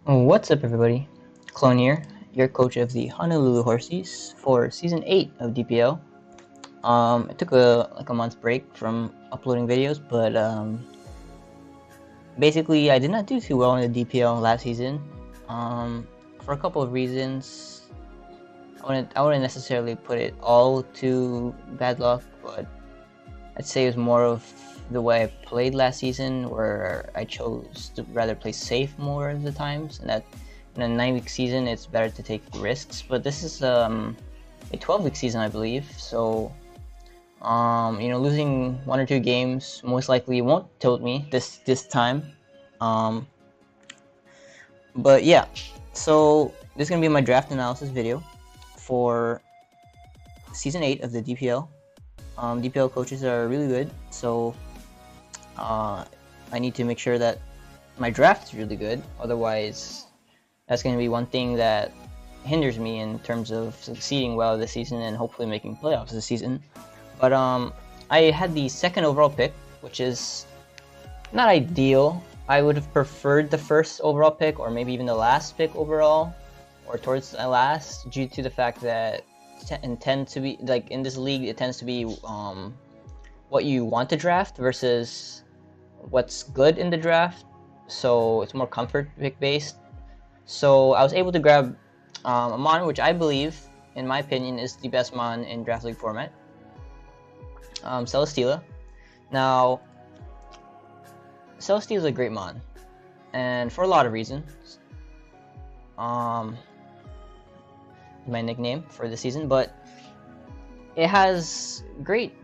What's up, everybody? Clone here, your coach of the Honolulu Horseas for Season 8 of DPL. I took a month break from uploading videos, but basically I did not do too well in the DPL last season for a couple of reasons. I wouldn't necessarily put it all to bad luck, but I'd say it was more of the way I played last season, where I chose to rather play safe more of the times, and that in a 9-week season it's better to take risks. But this is a 12-week season, I believe, so losing 1 or 2 games most likely won't tilt me this time. But yeah, so this is gonna be my draft analysis video for Season 8 of the DPL. DPL coaches are really good, so I need to make sure that my draft is really good. Otherwise, that's going to be one thing that hinders me in terms of succeeding well this season and hopefully making playoffs this season. But I had the second overall pick, which is not ideal. I would have preferred the first overall pick, or maybe even the last pick overall, or towards the last, due to the fact that tend to be like in this league, it tends to be what you want to draft versus what's good in the draft, so it's more comfort pick based. So I was able to grab a mon which I believe, in my opinion, is the best mon in draft league format, Celesteela. Now, Celesteela is a great mon, and for a lot of reasons. My nickname for the season, but it has great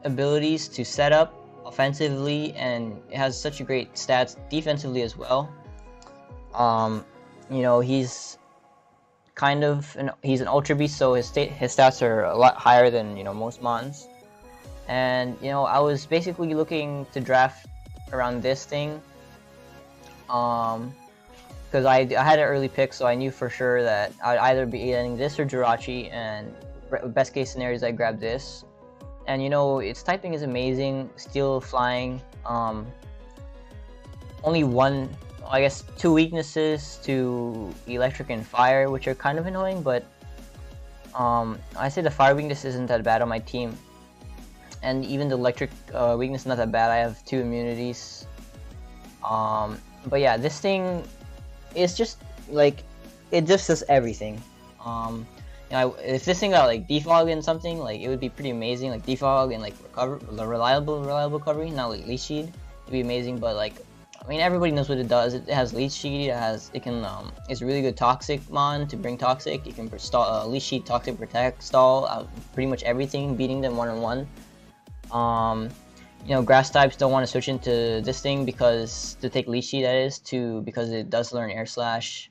abilities to set up offensively, and it has such a great stats defensively as well. He's kind of he's an ultra beast, so his stats are a lot higher than most mons. And I was basically looking to draft around this thing, because I had an early pick, so I knew for sure that I'd either be getting this or Jirachi, and best case scenarios I grabbed this. And its typing is amazing, steel, flying. Only two weaknesses to electric and fire, which are kind of annoying, but I say the fire weakness isn't that bad on my team, and even the electric weakness is not that bad. I have 2 immunities. But yeah, this thing is just like, it just does everything. If this thing got like defog and something, like, it would be pretty amazing. Like defog and like reliable recovery, not like leech seed, it'd be amazing. But like, I mean, everybody knows what it does. It has leech seed. It's a really good toxic mon to bring toxic. You can stall leech seed, toxic, protect, stall pretty much everything, beating them 1-on-1. Grass types don't want to switch into this thing because to take leech seed, because it does learn air slash.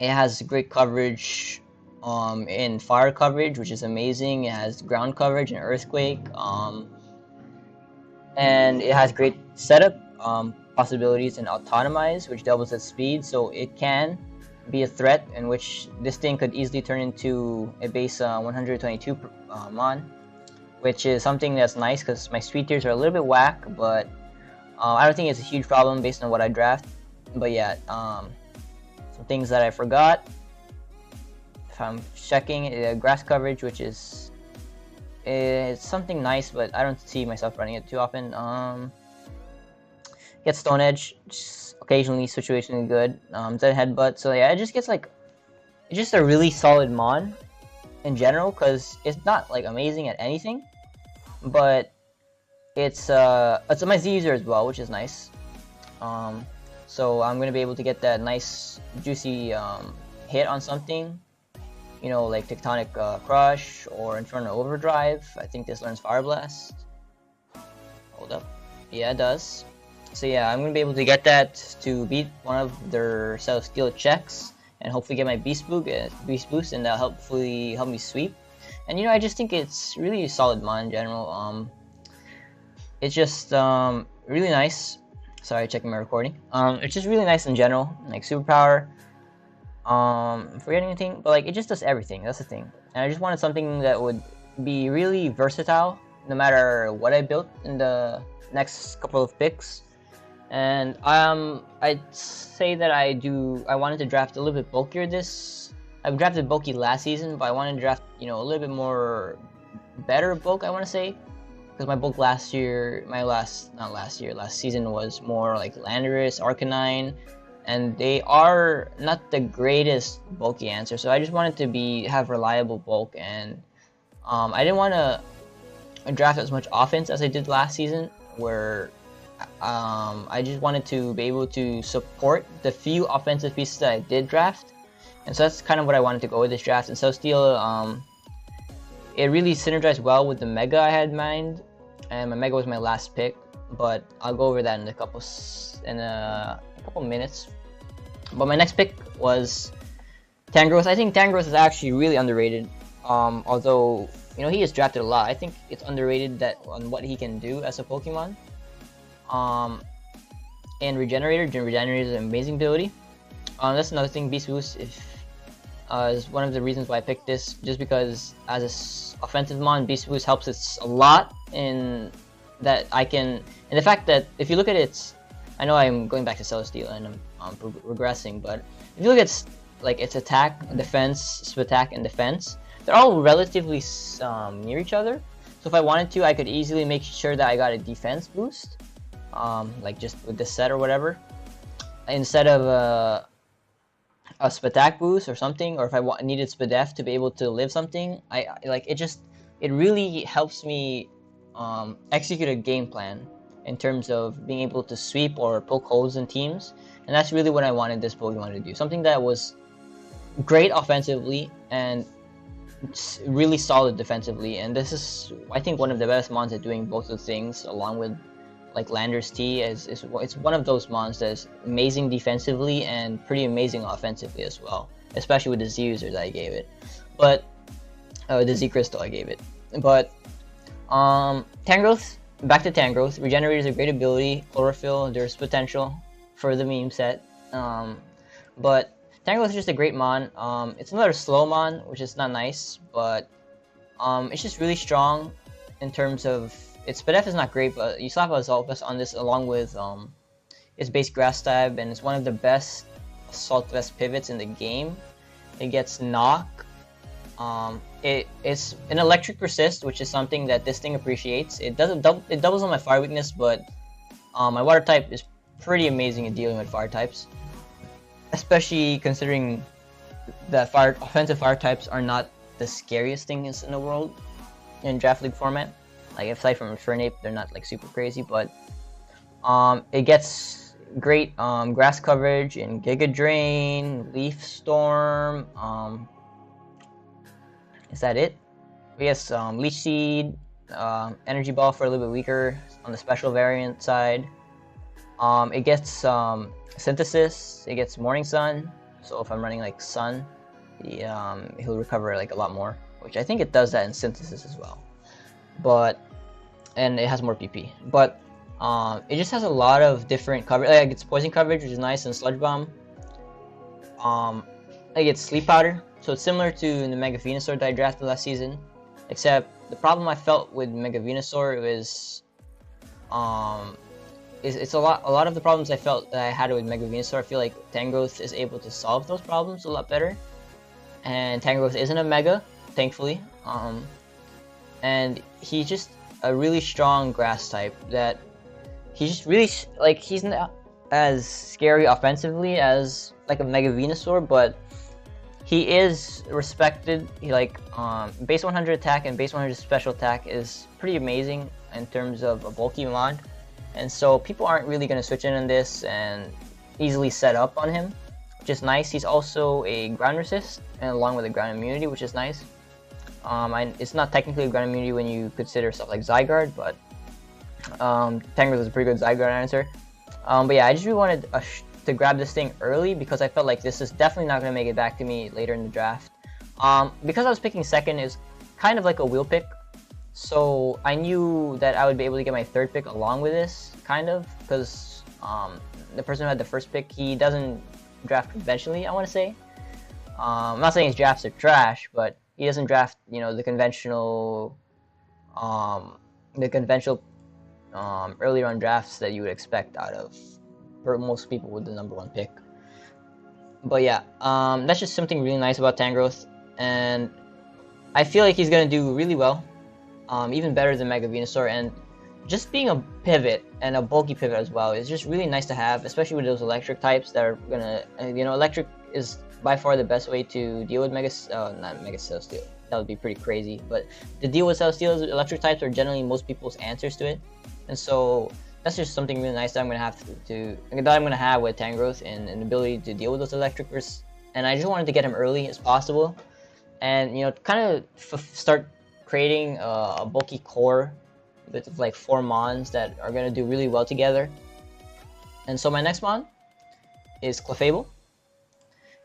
It has great coverage in fire coverage, which is amazing. It has ground coverage and earthquake, and it has great setup possibilities and autonomize, which doubles its speed. So it can be a threat in which this thing could easily turn into a base 122 mon, which is something that's nice because my speed tiers are a little bit whack, but I don't think it's a huge problem based on what I draft. But yeah, some things that I forgot. If I'm checking grass coverage, which is it's something nice, but I don't see myself running it too often. Gets Stone Edge, just occasionally situationally good. Dead Headbutt. So yeah, it's just a really solid mon in general, because it's not like amazing at anything, but it's a my Z user as well, which is nice. So I'm gonna be able to get that nice juicy hit on something, like Tectonic Crush or Infernal Overdrive. I think this learns Fire Blast. Hold up, yeah, it does. So yeah, I'm gonna be able to get that to beat one of their Celesteela checks, and hopefully get my Beast Boost, and that'll hopefully help me sweep. And I just think it's really a solid mon in general. It's just really nice. Sorry, checking my recording. It's just really nice in general, like superpower. Forgetting anything, but like, it just does everything. That's the thing. And I just wanted something that would be really versatile, no matter what I built in the next couple of picks. And I'd say that I wanted to draft a little bit bulkier this. I drafted bulky last season, but I wanted to draft, you know, a little bit more better bulk, I want to say, because my bulk last year, last season was more like Landorus, Arcanine, and they are not the greatest bulky answer. So I just wanted to have reliable bulk, and I didn't want to draft as much offense as I did last season, where I just wanted to be able to support the few offensive pieces that I did draft, and so that's kind of what I wanted to go with this draft. And so Steel, it really synergized well with the Mega I had in mind, and my Mega was my last pick, but I'll go over that in a couple minutes. But my next pick was Tangrowth. I think Tangrowth is actually really underrated. Although, you know, he is drafted a lot, I think it's underrated on what he can do as a Pokemon. And Regenerator is an amazing ability. That's another thing. Beast Boost is one of the reasons why I picked this, just because as an offensive mon, Beast Boost helps us a lot in that and the fact that if you look at its, I know I'm going back to Celesteela and I'm regressing, but if you look at like its attack, defense, attack, and defense, they're all relatively near each other. So if I wanted to, I could easily make sure that I got a defense boost, like just with this set or whatever, instead of a Spatak boost or something, or if I needed Spadef to be able to live something, it really helps me execute a game plan in terms of being able to sweep or poke holes in teams, and that's really what I wanted this Pokemon to do. Something that was great offensively and really solid defensively, and this is, I think, one of the best mons at doing both of the things, along with like Landorus T. It's one of those mons that's amazing defensively and pretty amazing offensively as well, especially with the Z user that I gave it, but the Z Crystal I gave it. But Tangrowth, back to Tangrowth. Regenerator is a great ability. Chlorophyll, there's potential for the meme set, but Tangrowth is just a great mon. It's another slow mon, which is not nice, but it's just really strong in terms of its Spadef is not great, but you slap a Assault on this along with its base Grass type, and it's one of the best Assault Vest pivots in the game. It gets Knock. It's an Electric Persist, which is something that this thing appreciates. It doubles on my Fire weakness, but my Water type is pretty amazing at dealing with Fire types, especially considering that offensive Fire types are not the scariest things in the world in Draft League format. Like, aside from Fernape, they're not like super crazy, but it gets great grass coverage in Giga Drain, Leaf Storm. Is that it? Yes, Leech Seed, Energy Ball for a little bit weaker on the special variant side. It gets Synthesis, it gets Morning Sun, so if I'm running like Sun, he'll recover like a lot more, which I think it does that in Synthesis as well. And it has more PP, but it just has a lot of different coverage. Like, it gets Poison coverage, which is nice, and Sludge Bomb. It gets Sleep Powder, so it's similar to the Mega Venusaur that I drafted last season, except the problem I felt with Mega Venusaur was it's a lot of the problems I felt that I had with Mega Venusaur. I feel like Tangrowth is able to solve those problems a lot better, and Tangrowth isn't a Mega, thankfully, and he's just a really strong Grass type that he's just really he's not as scary offensively as like a Mega Venusaur, but he is respected. He base 100 attack and base 100 special attack is pretty amazing in terms of a bulky mod, and so people aren't really going to switch in on this and easily set up on him, which is nice. He's also a ground resist, and along with a ground immunity, which is nice. It's not technically a ground immunity when you consider stuff like Zygarde, but Tangrowth is a pretty good Zygarde answer. But yeah, I just really wanted to grab this thing early because I felt like this is definitely not going to make it back to me later in the draft. Because I was picking second, is kind of like a wheel pick, so I knew that I would be able to get my third pick along with this, kind of, because the person who had the first pick, he doesn't draft conventionally, I want to say. I'm not saying his drafts are trash, but he doesn't draft, the conventional earlier on drafts that you would expect out of for most people with the #1 pick. But yeah, that's just something really nice about Tangrowth, and I feel like he's gonna do really well, even better than Mega Venusaur, and just being a pivot and a bulky pivot as well is just really nice to have, especially with those electric types that are gonna, electric is by far the best way to deal with not Mega Celestial. That would be pretty crazy, but to deal with Celestials, electric types are generally most people's answers to it, and so that's just something really nice that I'm gonna have with Tangrowth and an ability to deal with those electric bursts. And I just wanted to get him early as possible, and kind of start creating a bulky core with like 4 mons that are gonna do really well together. And so my next mon is Clefable,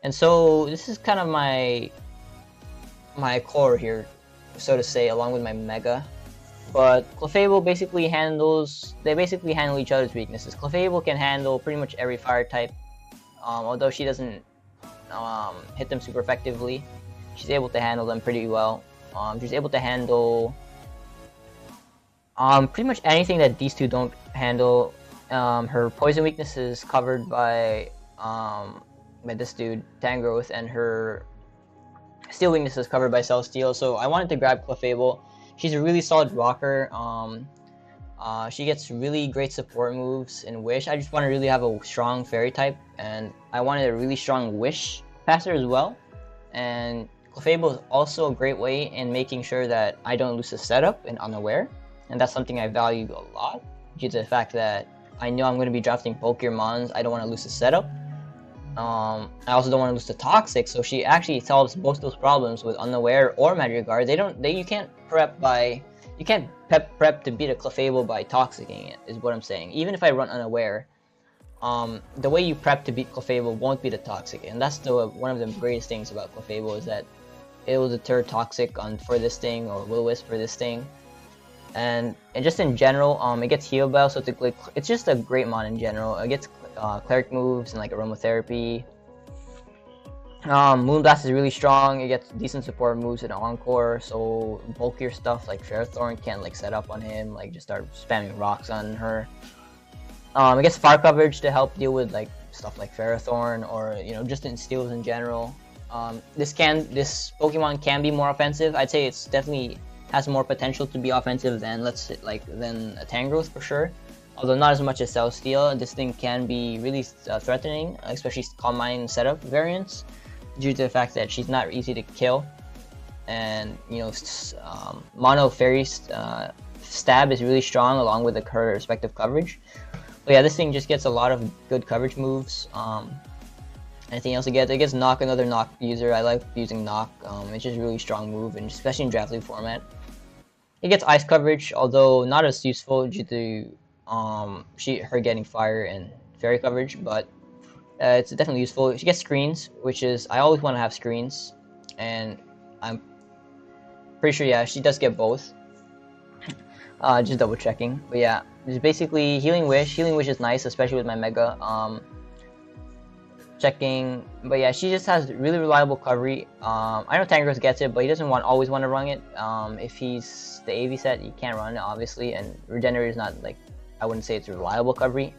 and so this is kind of my core here, so to say, along with my Mega. But Clefable basically handle each other's weaknesses. Clefable can handle pretty much every fire type, although she doesn't hit them super effectively. She's able to handle them pretty well. She's able to handle pretty much anything that these two don't handle. Her poison weakness is covered by this dude Tangrowth, and her steel weakness is covered by Celesteal. So I wanted to grab Clefable. She's a really solid rocker. She gets really great support moves in Wish. I just want to really have a strong fairy type, and I wanted a really strong Wish passer as well. And Clefable is also a great way in making sure that I don't lose the setup and unaware, and that's something I value a lot due to the fact that I know I'm going to be drafting bulkier mons. I don't want to lose the setup. I also don't want to lose to Toxic, so she actually solves both those problems with Unaware or Magic Guard. You can't prep to beat a Clefable by Toxicing it, is what I'm saying. Even if I run Unaware, the way you prep to beat Clefable won't be the Toxic, and that's one of the greatest things about Clefable, is that it will deter Toxic for this thing, or Will-O-Wisp for this thing. And just in general, it gets Heal Bell, so it's just a great mon in general. It gets Cleric moves and like Aromatherapy. Moonblast is really strong. It gets decent support moves in Encore, so bulkier stuff like Ferrothorn can't like set up on him, like just start spamming rocks on her. It gets fire coverage to help deal with like stuff like Ferrothorn, or just in steals in general. This Pokemon can be more offensive. I'd say it's definitely has more potential to be offensive than than a Tangrowth for sure. Although not as much as Celesteal, this thing can be really threatening, especially Calm Mind setup variants, due to the fact that she's not easy to kill. And Mono Fairy Stab is really strong along with her respective coverage. But yeah, this thing just gets a lot of good coverage moves. Anything else it gets Knock, another Knock user. I like using Knock. It's just a really strong move, and especially in Draft League format. It gets Ice coverage, although not as useful due to her getting Fire and Fairy coverage, but it's definitely useful. She gets Screens, which is, I always want to have Screens, and I'm pretty sure, yeah, she does get both. Just double checking, but yeah, it's basically Healing Wish. Healing Wish is nice, especially with my Mega. Checking, but yeah, she just has really reliable recovery. I know Tangrowth gets it, but he doesn't always want to run it. If he's the AV set, he can't run it obviously, and Regenerate is not like, I wouldn't say it's a reliable recovery,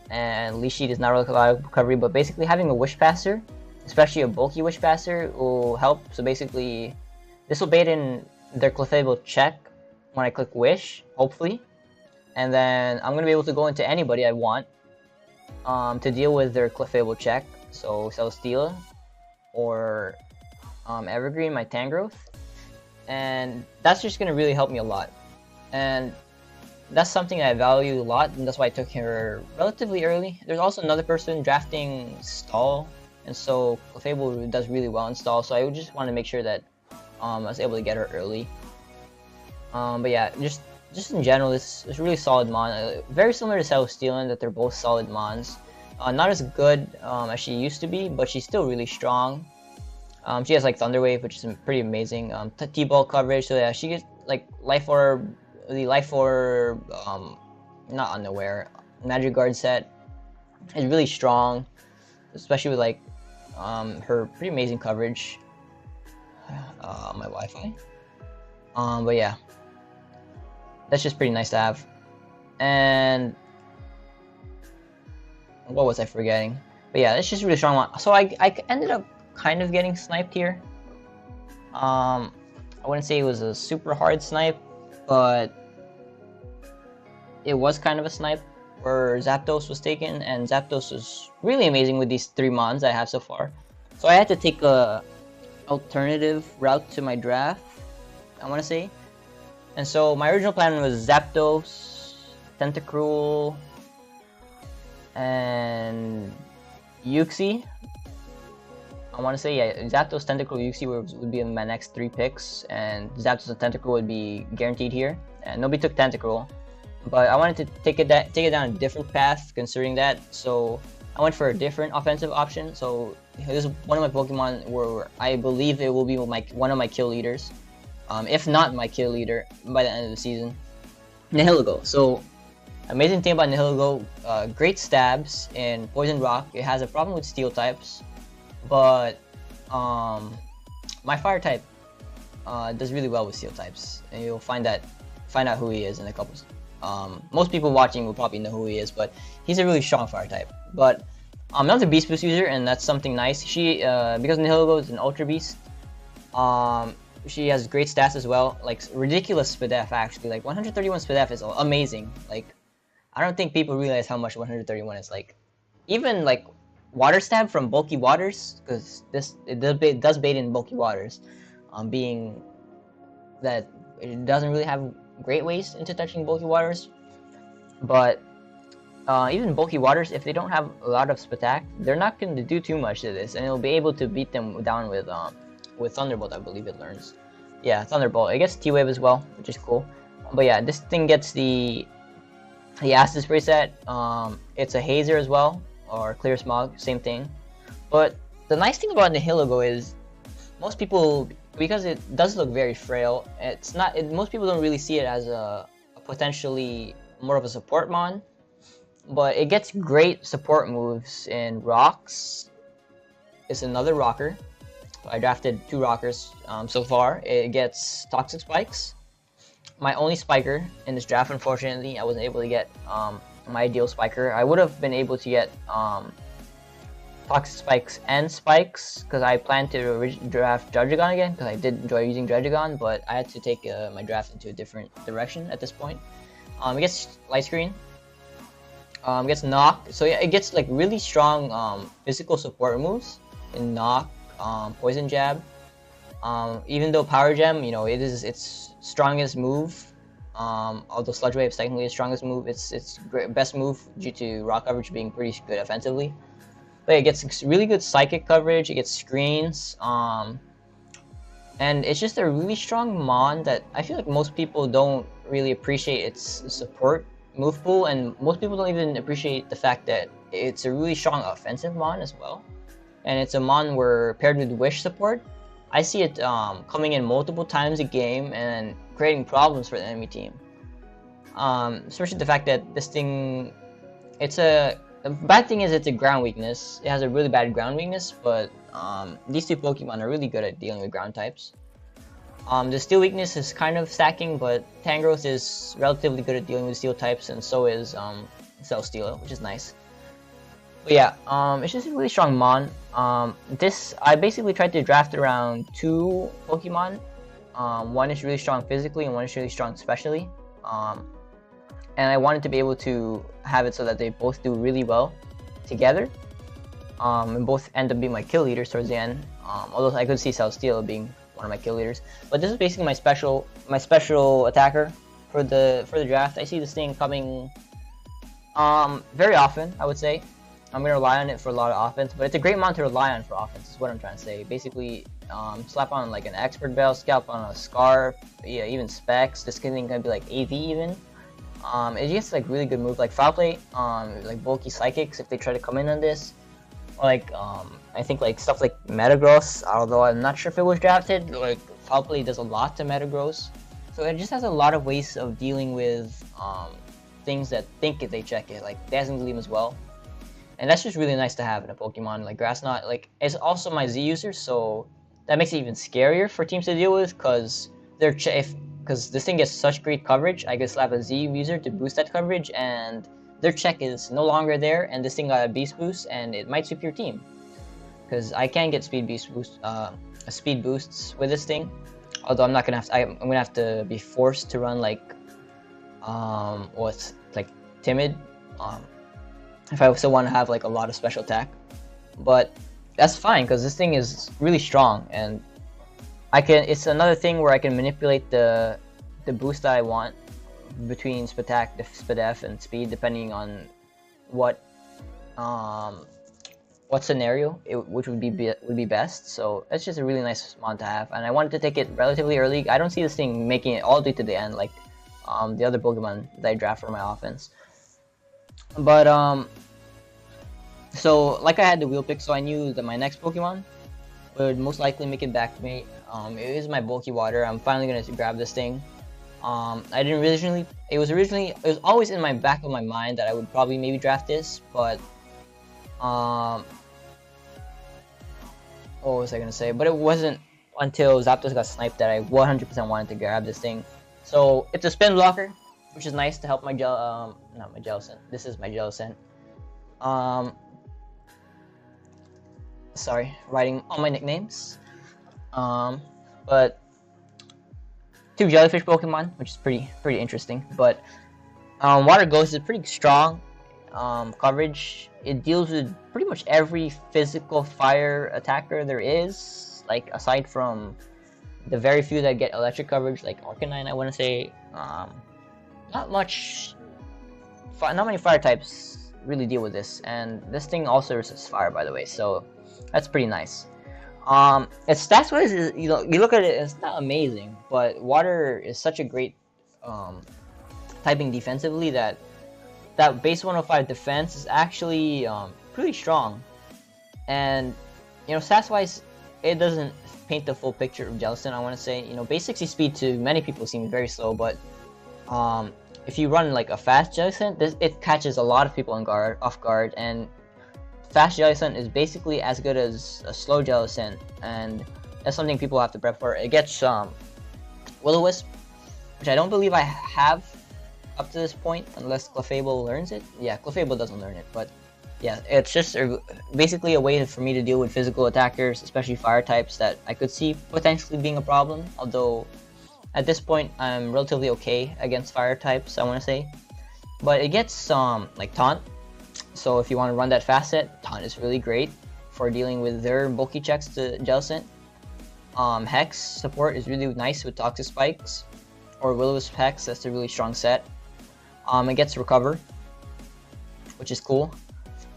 and Leash Sheet is not really reliable recovery. But basically, having a Wish Passer, especially a bulky Wish Passer, will help. So basically, this will bait in their Clefable check when I click Wish, hopefully, and then I'm gonna be able to go into anybody I want to deal with their Clefable check. So Celesteal or Evergreen, my Tangrowth, and that's just gonna really help me a lot. And that's something I value a lot, and that's why I took her relatively early. There's also another person drafting Stall, and so Clefable does really well in Stall, so I just want to make sure that I was able to get her early. But yeah, just in general, this is really solid mon. Very similar to Celesteal in that they're both solid mons. Not as good as she used to be, but she's still really strong. She has like Thunder Wave, which is pretty amazing. T-Ball coverage, so yeah, she gets like Life Orb, not Unaware. Magic Guard set is really strong, especially with like her pretty amazing coverage. My Wi-Fi. But yeah, that's just pretty nice to have. And what was I forgetting? But yeah, it's just really strong one. So I ended up kind of getting sniped here. I wouldn't say it was a super hard snipe, but it was kind of a snipe where Zapdos was taken, and Zapdos was really amazing with these 3 mons I have so far. So I had to take a alternative route to my draft, I want to say. And so my original plan was Zapdos, Tentacruel, and Uxie. I want to say, yeah, Zapdos, Tentacruel, Uxie would be my next 3 picks, and Zapdos and Tentacruel would be guaranteed here. And nobody took Tentacruel, but I wanted to take it down a different path considering that. So I went for a different offensive option. So this is one of my Pokemon where I believe it will be one of my kill leaders, if not my kill leader by the end of the season. Nihilego. So amazing thing about Nihilego, great stabs in Poison Rock. It has a problem with Steel types, but my Fire type does really well with Steel types, and you'll find out who he is in a couple. Most people watching will probably know who he is, but he's a really strong Fire type. But I'm not a Beast Boost user, and that's something nice. She because Nihilego is an Ultra Beast, she has great stats as well, like ridiculous SPDF actually. Like 131 SPDF is amazing. Like I don't think people realize how much 131 is. Like even like Water Stab from Bulky Waters, because it does bait in Bulky Waters, being that it doesn't really have great ways into touching Bulky Waters. But even Bulky Waters, if they don't have a lot of Spatak, they're not going to do too much to this, and it'll be able to beat them down with Thunderbolt, I believe it learns. Yeah, Thunderbolt. It gets T-Wave as well, which is cool. But yeah, this thing gets the Acid Spray set. It's a Hazer as well, or Clear Smog, same thing. But the nice thing about Nihilego is most people, because it does look very frail, most people don't really see it as a potentially more of a support mon. But it gets great support moves in Rocks. It's another rocker. I drafted 2 rockers so far. It gets Toxic Spikes. My only spiker in this draft, unfortunately, I wasn't able to get my ideal spiker. I would have been able to get Toxic Spikes and Spikes because I planned to draft Druddigon again because I did enjoy using Druddigon, but I had to take my draft into a different direction at this point. It gets Light Screen. It gets Knock. So yeah, it gets like really strong physical support moves in Knock, Poison Jab. Even though Power Gem, you know, it is its strongest move. Although Sludge Wave is technically its strongest move, it's best move due to rock coverage being pretty good offensively. But it gets really good psychic coverage. It gets screens. And it's just a really strong mon that I feel like most people don't really appreciate its support move pool, and most people don't even appreciate the fact that it's a really strong offensive mon as well. And it's a mon where paired with Wish support, I see it coming in multiple times a game and creating problems for the enemy team. Especially the fact that this thing, the bad thing is it's a ground weakness. It has a really bad ground weakness, but these 2 Pokemon are really good at dealing with ground types. The Steel weakness is kind of stacking, but Tangrowth is relatively good at dealing with Steel types, and so is Celesteela, which is nice. But yeah, it's just a really strong mon. I basically tried to draft around 2 Pokemon. One is really strong physically, and one is really strong specially. And I wanted to be able to have it so that they both do really well together. And both end up being my kill leaders towards the end. Although I could see Celesteela being one of my kill leaders. But this is basically my special attacker for the draft. I see this thing coming very often, I would say. I'm going to rely on it for a lot of offense, but it's a great mon to rely on for offense, is what I'm trying to say. Basically, slap on like an Expert Bell, scalp on a Scarf, yeah, even Specs. This thing can be like AV even. It gets like really good moves like Foul Play, like bulky Psychics if they try to come in on this. Or like, I think like stuff like Metagross, although I'm not sure if it was drafted, like Foul Play does a lot to Metagross. So it just has a lot of ways of dealing with things that think they check it, like Dazzling Gleam as well. And that's just really nice to have in a Pokemon. Like Grass Knot, like it's also my Z user, so that makes it even scarier for teams to deal with, because this thing gets such great coverage. I could slap a Z user to boost that coverage, and their check is no longer there, and this thing got a beast boost, and it might sweep your team. Because I can get speed boosts with this thing. Although I'm not gonna have to, I'm gonna have to be forced to run like what's like timid if I still want to have like a lot of special attack. But that's fine because this thing is really strong, and it's another thing where I can manipulate the boost that I want between Spatak, Spadef, and speed depending on what scenario which would be best. So it's just a really nice mod to have, and I wanted to take it relatively early. I don't see this thing making it all the way to the end like the other Pokemon that I draft for my offense. But so like I had the wheel pick, so I knew that my next Pokemon would most likely make it back to me. It is my bulky water. I'm finally gonna grab this thing. I didn't originally. It was always in my back of my mind that I would probably maybe draft this, but what was I gonna say? But it wasn't until Zapdos got sniped that I 100% wanted to grab this thing. So it's a spin blocker, which is nice to help my not my Jellicent. This is my Jellicent. Sorry, writing all my nicknames. But two jellyfish Pokemon, which is pretty interesting. But Water Ghost is pretty strong coverage. It deals with pretty much every physical fire attacker there is, like aside from the very few that get electric coverage, like Arcanine. I want to say not many fire types really deal with this, and this thing also resists fire, by the way, so that's pretty nice. Its stats wise, you look at it, it's not amazing, but water is such a great typing defensively that base 105 defense is actually pretty strong. And stats wise, it doesn't paint the full picture of Jellicent. I want to say, base 60 speed to many people seems very slow, but if you run like a fast Jellicent, it catches a lot of people off guard, and fast Jellicent is basically as good as a slow Jellicent, and that's something people have to prep for. It gets Will-O-Wisp, which I don't believe I have up to this point, unless Clefable learns it. Yeah, Clefable doesn't learn it, but yeah, it's just basically a way for me to deal with physical attackers, especially fire types, that I could see potentially being a problem, although at this point I'm relatively okay against fire types, I want to say. But it gets like Taunt, so if you want to run that fast set, Taunt is really great for dealing with their bulky checks to Jellicent. Hex support is really nice with Toxic Spikes, or Will-O-Wisp Hex. That's a really strong set. It gets Recover, which is cool.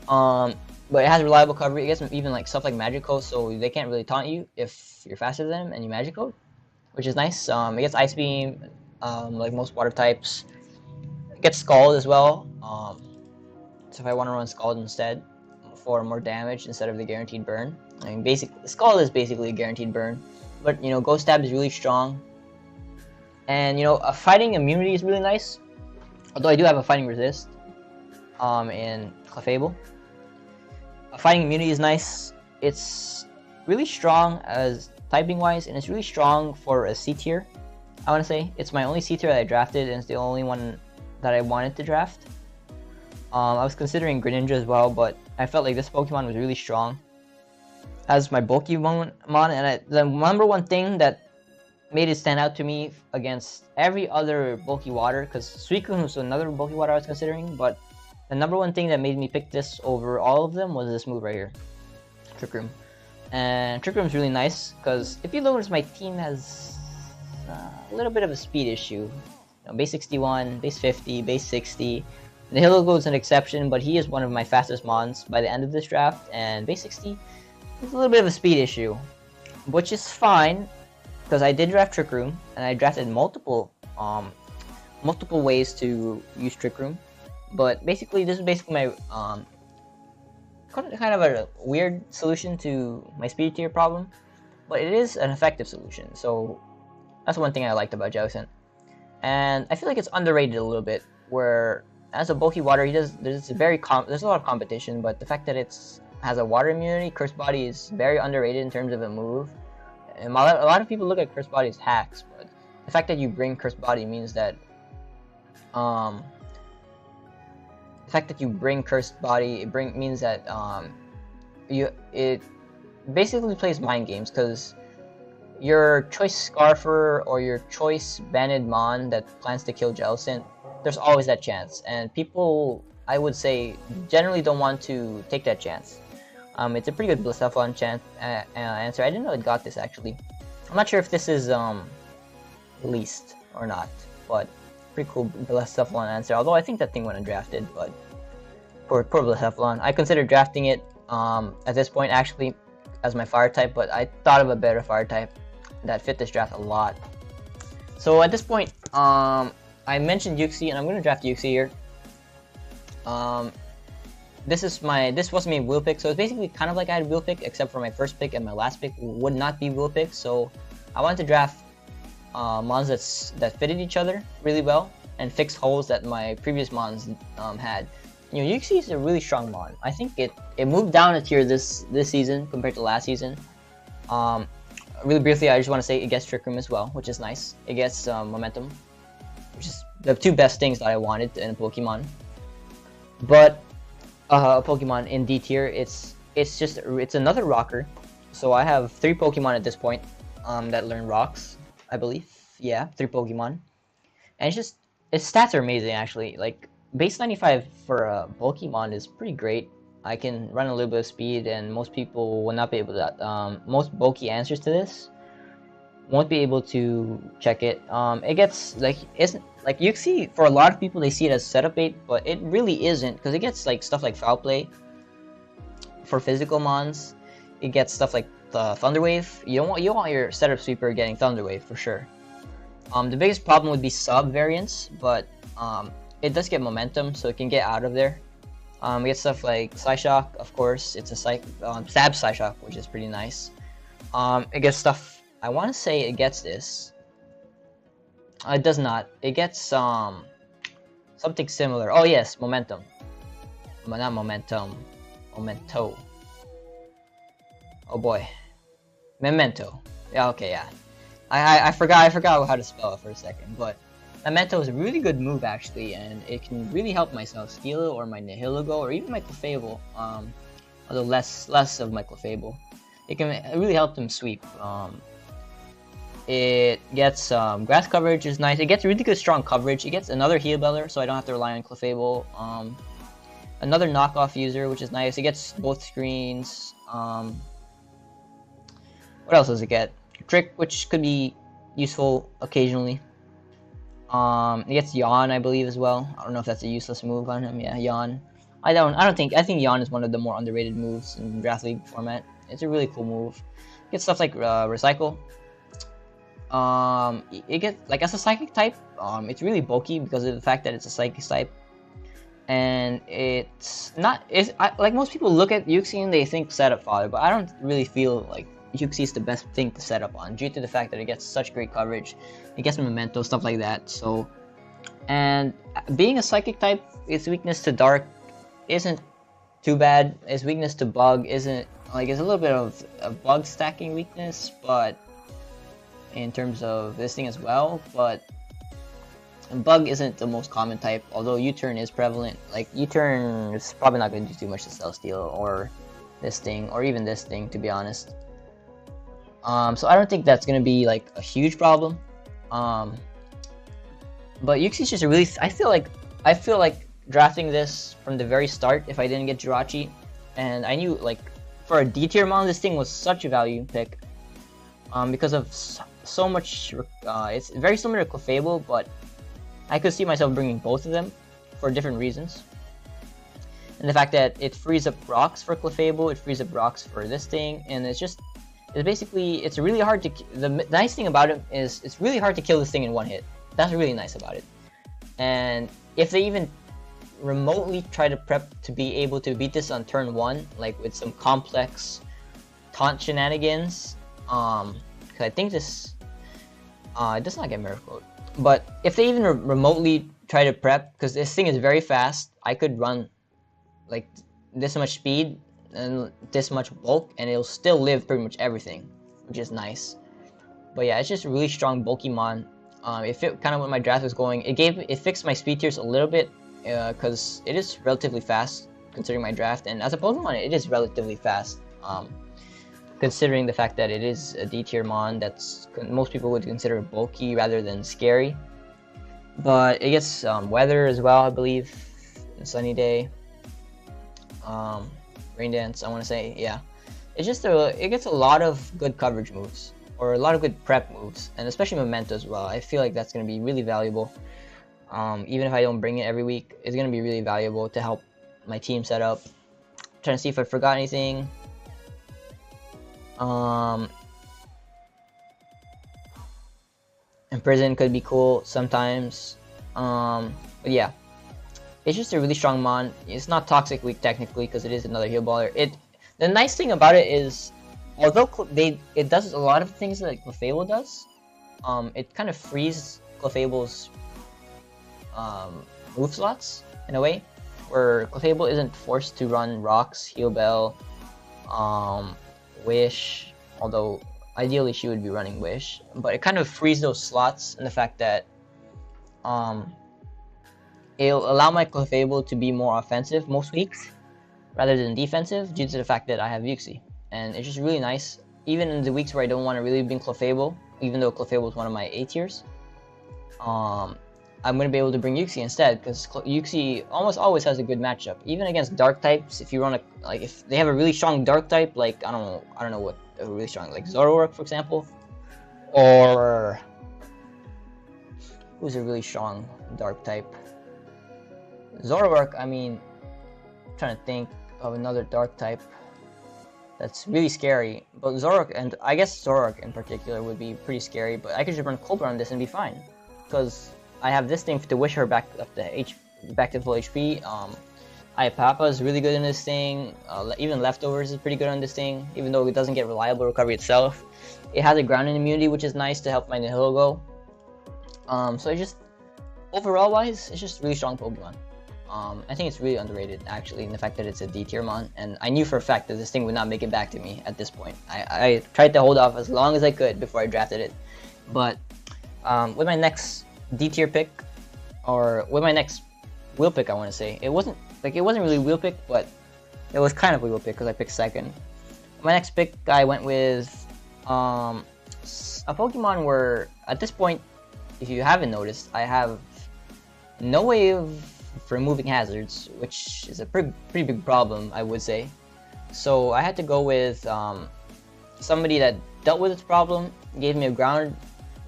But it has reliable coverage. It gets even like stuff like Magic Code, so they can't really taunt you if you're faster than them and you Magic Code, which is nice. It gets Ice Beam, like most water types. It gets Scald as well. So if I want to run Scald instead for more damage instead of the guaranteed burn, I mean, Scald is basically a guaranteed burn. But Ghost Stab is really strong, and a fighting immunity is really nice. Although I do have a fighting resist in Clefable. A fighting immunity is nice. It's really strong as typing wise, and it's really strong for a C tier. I want to say it's my only C tier that I drafted, and it's the only one that I wanted to draft. I was considering Greninja as well, but I felt like this Pokemon was really strong as my bulky Mon, and the number one thing that made it stand out to me against every other bulky water, because Suicune was another bulky water I was considering, but the number one thing that made me pick this over all of them was this move right here, Trick Room. And Trick Room is really nice because if you notice, my team has a little bit of a speed issue. Base 61, base 50, base 60. Nihilego is an exception, but he is one of my fastest mons by the end of this draft, and base 60 is a little bit of a speed issue, which is fine because I did draft Trick Room, and I drafted multiple ways to use Trick Room. But basically, this is basically my kind of a weird solution to my speed tier problem, but it is an effective solution. So that's one thing I liked about Jellicent, and I feel like it's underrated a little bit. Where as a bulky water, there's a lot of competition, but the fact that has a water immunity, Curse Body is very underrated in terms of a move. And a lot of people look at Curse Body as hacks, but the fact that you bring Curse Body means that the fact that you bring Cursed Body, means that it basically plays mind games, because your choice Scarfer or your choice Banded Mon that plans to kill Jellicent, there's always that chance, and people, I would say, generally don't want to take that chance. It's a pretty good Blacephalon answer. I didn't know it got this, actually. I'm not sure if this is released or not, but pretty cool Blacephalon answer. Although I think that thing went undrafted, but poor Blacephalon. I considered drafting it at this point, actually, as my fire type, but I thought of a better fire type that fit this draft a lot. So at this point, I mentioned Yuxi, and I'm gonna draft Yuxi here. This was my wheel pick, so it's basically kind of like I had wheel pick, except for my first pick and my last pick would not be wheel pick. So I wanted to draft mons that fitted each other really well and fix holes that my previous mons had. You know, Yuxi is a really strong mon. I think it moved down a tier this season compared to last season. Really briefly, I just want to say it gets Trick Room as well, which is nice. It gets Momentum, which is the two best things that I wanted in a Pokemon. But a Pokemon in D tier, it's another rocker. So I have 3 Pokemon at this point that learn rocks, I believe. Yeah, 3 Pokemon, and its stats are amazing, actually. Like, base 95 for a Pokemon is pretty great. I can run a little bit of speed, and most people will not be able to. Most bulky answers to this won't be able to check it. It gets like Yuxi, for a lot of people, they see it as setup bait, but it really isn't, because it gets like stuff like Foul Play for physical mons. It gets stuff like the Thunder Wave. You want your setup sweeper getting Thunder Wave for sure. The biggest problem would be sub variants, but it does get momentum, so it can get out of there. We get stuff like Psyshock, of course. It's a Stab Psyshock, which is pretty nice. It gets stuff. I want to say it gets this. It does not. It gets something similar. Oh yes, Momentum. Not Momentum. Memento. Oh boy, Memento. Yeah. Okay. Yeah. I forgot how to spell it for a second, but Memento is a really good move, actually, and it can really help my Celesteela or my Nihilego or even my Clefable, although less of my Clefable. It can really help them sweep. It gets grass coverage is nice. It gets really good strong coverage. It gets another Heal Beller, so I don't have to rely on Clefable. Another knockoff user, which is nice. It gets both screens. What else does it get? Trick, which could be useful occasionally. It gets Yawn, I believe, as well. I don't know if that's a useless move on him. Yeah, Yawn. I think Yawn is one of the more underrated moves in Draft League format. It's a really cool move. It gets stuff like Recycle. It gets, like, as a Psychic type, it's really bulky because of the fact that it's a Psychic type. And like, most people look at Yuxi and they think setup fodder, but I don't really feel like Yuxi is the best thing to set up on, due to the fact that it gets such great coverage. It gets Memento, stuff like that. So, and being a Psychic type, its weakness to Dark isn't too bad. Its weakness to Bug isn't, like, it's a little bit of a Bug stacking weakness, but in terms of this thing as well. But Bug isn't the most common type, although U-turn is prevalent. Like, U-turn is probably not going to do too much to Celesteela or this thing, or even this thing, to be honest. So I don't think that's gonna be like a huge problem. But Yuxi's just a really. I feel like drafting this from the very start if I didn't get Jirachi, and I knew, like, for a D tier mon, this thing was such a value pick. Because of so much. It's very similar to Clefable, but I could see myself bringing both of them for different reasons. And the fact that it frees up rocks for Clefable, it frees up rocks for this thing, and it's really hard to. The nice thing about it is it's really hard to kill this thing in one hit. That's really nice about it. And if they even remotely try to prep to be able to beat this on turn 1, like with some complex taunt shenanigans, cause I think this, it does not get Miracle. But if they even remotely try to prep, because this thing is very fast, I could run like this much speed and this much bulk, and it'll still live pretty much everything, which is nice. But yeah, it's just a really strong bulky mon. It fit kind of what my draft was going. It fixed my speed tiers a little bit, because it is relatively fast considering my draft, and as a Pokemon, it is relatively fast. Considering the fact that it is a D tier mon that's most people would consider bulky rather than scary. But it gets weather as well, I believe. A sunny day. Rain dance, I want to say, yeah. It's just it gets a lot of good coverage moves, or a lot of good prep moves, and especially memento as well. I feel like that's going to be really valuable. Even if I don't bring it every week, it's going to be really valuable to help my team set up. I'm trying to see if I forgot anything. Imprison could be cool sometimes. But yeah, it's just a really strong mon. It's not toxic weak technically because it is another heal baller. The nice thing about it is, although it does a lot of things that Clefable does, it kind of frees Clefable's move slots in a way, where Clefable isn't forced to run Rocks, Heal Bell, Wish, although ideally she would be running Wish, but it kind of frees those slots in the fact that it'll allow my Clefable to be more offensive most weeks rather than defensive due to the fact that I have Uxie, and it's just really nice. Even in the weeks where I don't want to really bring Clefable, even though Clefable is one of my A tiers, I'm going to be able to bring Uxie instead, because Uxie almost always has a good matchup. Even against dark types, if you run if they have a really strong dark type, like I don't know what a really strong, like Zoroark for example, or who's a really strong dark type? Zoroark. I mean, I'm trying to think of another dark type that's really scary, but Zoroark, and I guess Zoroark in particular would be pretty scary. But I could just run Cobra on this and be fine, because I have this thing to wish her back up to back to full HP. Papa is really good in this thing. Even Leftovers is pretty good on this thing, even though it doesn't get reliable recovery itself. It has a grounding immunity, which is nice to help my Nihilego. So it's just, overall wise, it's just really strong Pokemon. I think it's really underrated actually in the fact that it's a D tier mon, and I knew for a fact that this thing would not make it back to me at this point. I tried to hold off as long as I could before I drafted it, but with my next D tier pick, or with my next wheel pick, I want to say, it wasn't really wheel pick, but it was kind of a wheel pick because I picked second. My next pick, I went with a Pokemon where at this point, if you haven't noticed, I have no way of removing hazards, which is a pretty big problem, I would say. So I had to go with somebody that dealt with this problem, gave me a ground.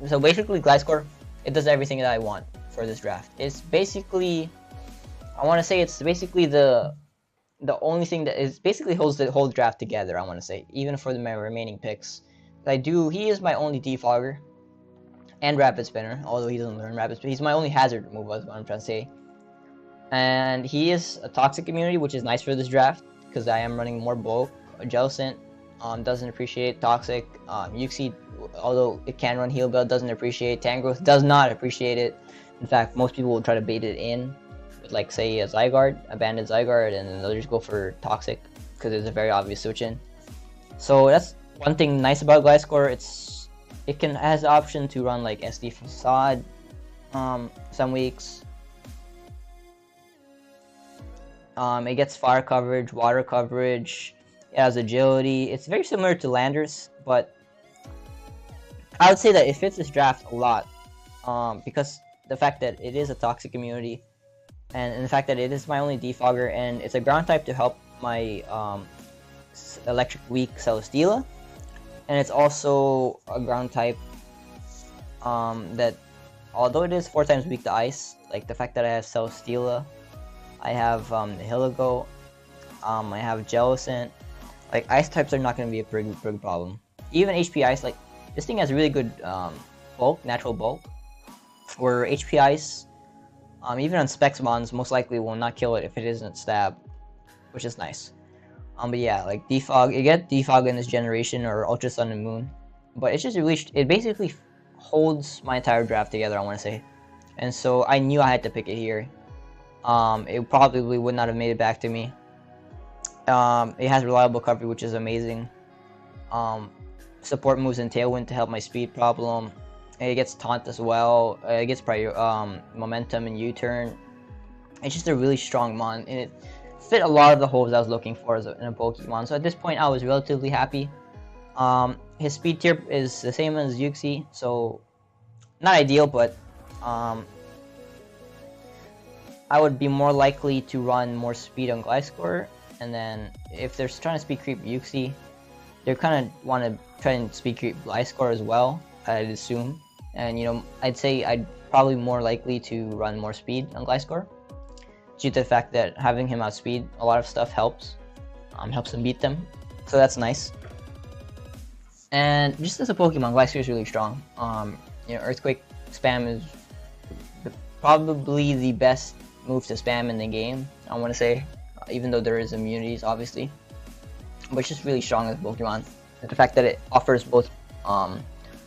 So basically, Gliscor, it does everything that I want for this draft. It's basically, I want to say it's basically the only thing that is basically holds the whole draft together, I want to say, even for my remaining picks. He is my only defogger and Rapid Spinner, although he doesn't learn Rapid Spinner. He's my only hazard move, is what I'm trying to say. And he is a toxic immunity, which is nice for this draft, because I am running more bulk. Jellicent doesn't appreciate toxic. Uxie, although it can run Heal Bell, doesn't appreciate. Tangrowth does not appreciate it. In fact, most people will try to bait it in with, like, say, a Zygarde, abandoned Zygarde, and then they'll just go for toxic because it's a very obvious switch in. So that's one thing nice about Gliscor. It has the option to run like SD Facade some weeks. It gets fire coverage, water coverage. It has agility. It's very similar to Landers, but I would say that it fits this draft a lot because the fact that it is a toxic immunity, and the fact that it is my only defogger, and it's a ground type to help my electric weak Celesteela, and it's also a ground type that, although it is 4 times weak to ice, like the fact that I have Celesteela, I have Nihilego, I have Jellicent. Like, ice types are not going to be a big problem. Even HP ice, like, this thing has really good bulk, natural bulk, where HP ice, even on Specs mons, most likely will not kill it if it isn't stab, which is nice. But yeah, like defog, you get defog in this generation, or Ultra Sun and Moon, but it's just really, it basically holds my entire draft together, I want to say. And so I knew I had to pick it here. It probably would not have made it back to me. It has reliable coverage, which is amazing. Support moves and Tailwind to help my speed problem. It gets Taunt as well. It gets Momentum and U-Turn. It's just a really strong mon, and it fit a lot of the holes I was looking for in a Pokemon. So at this point, I was relatively happy. His speed tier is the same as Yuxi, so not ideal, but I would be more likely to run more speed on Gliscor, and then if they're trying to speed creep Yuxi, they kind of want to try and speed creep Gliscor as well, I'd assume. And you know, I'd say I'd probably more likely to run more speed on Gliscor, due to the fact that having him outspeed a lot of stuff helps him beat them, so that's nice. And just as a Pokemon, Gliscor is really strong. You know, Earthquake spam is probably the best move to spam in the game, I want to say, even though there is immunities, obviously. But it's just really strong as a Pokemon. The fact that it offers both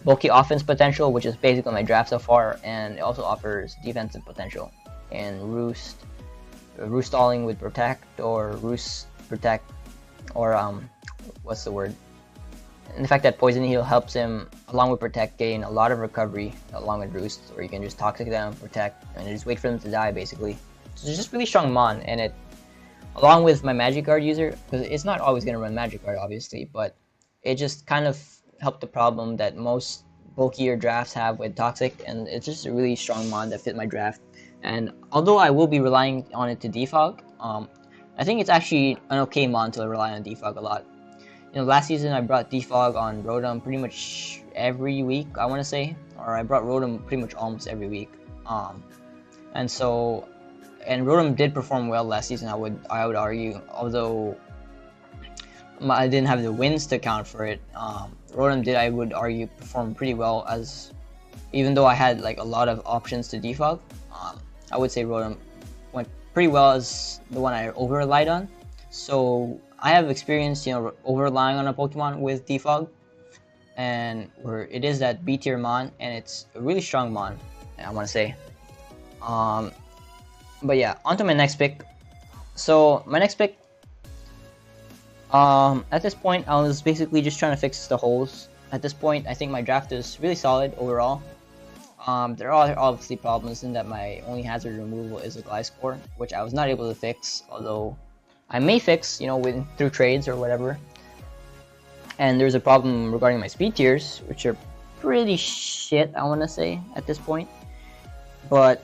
bulky offense potential, which is basically my draft so far, and it also offers defensive potential. And Roost stalling with Protect, or Roost Protect, or what's the word? And the fact that Poison Heal helps him, along with Protect, gain a lot of recovery along with Roost, or you can just Toxic them, Protect, and just wait for them to die, basically. So it's just really strong Mon, and it, along with my Magic Guard user, because it's not always going to run Magic Guard, obviously, but it just kind of helped the problem that most bulkier drafts have with Toxic, and it's just a really strong Mon that fit my draft. And although I will be relying on it to defog, I think it's actually an okay Mon to rely on defog a lot. You know, last season I brought defog on Rotom pretty much every week, I want to say, or I brought Rotom pretty much almost every week. And Rotom did perform well last season, I would argue, although I didn't have the wins to count for it. Rotom did, I would argue, perform pretty well, as even though I had like a lot of options to defog. I would say Rotom went pretty well as the one I over relied on. So I have experience, you know, over relying on a Pokemon with defog, and where it is that B tier Mon, and it's a really strong Mon, I want to say. But yeah, on to my next pick. So my next pick, at this point, I was basically just trying to fix the holes. At this point, I think my draft is really solid overall. There are obviously problems in that my only hazard removal is a Gliscor, which I was not able to fix, although I may fix, you know, through trades or whatever. And there's a problem regarding my speed tiers, which are pretty shit, I want to say, at this point. But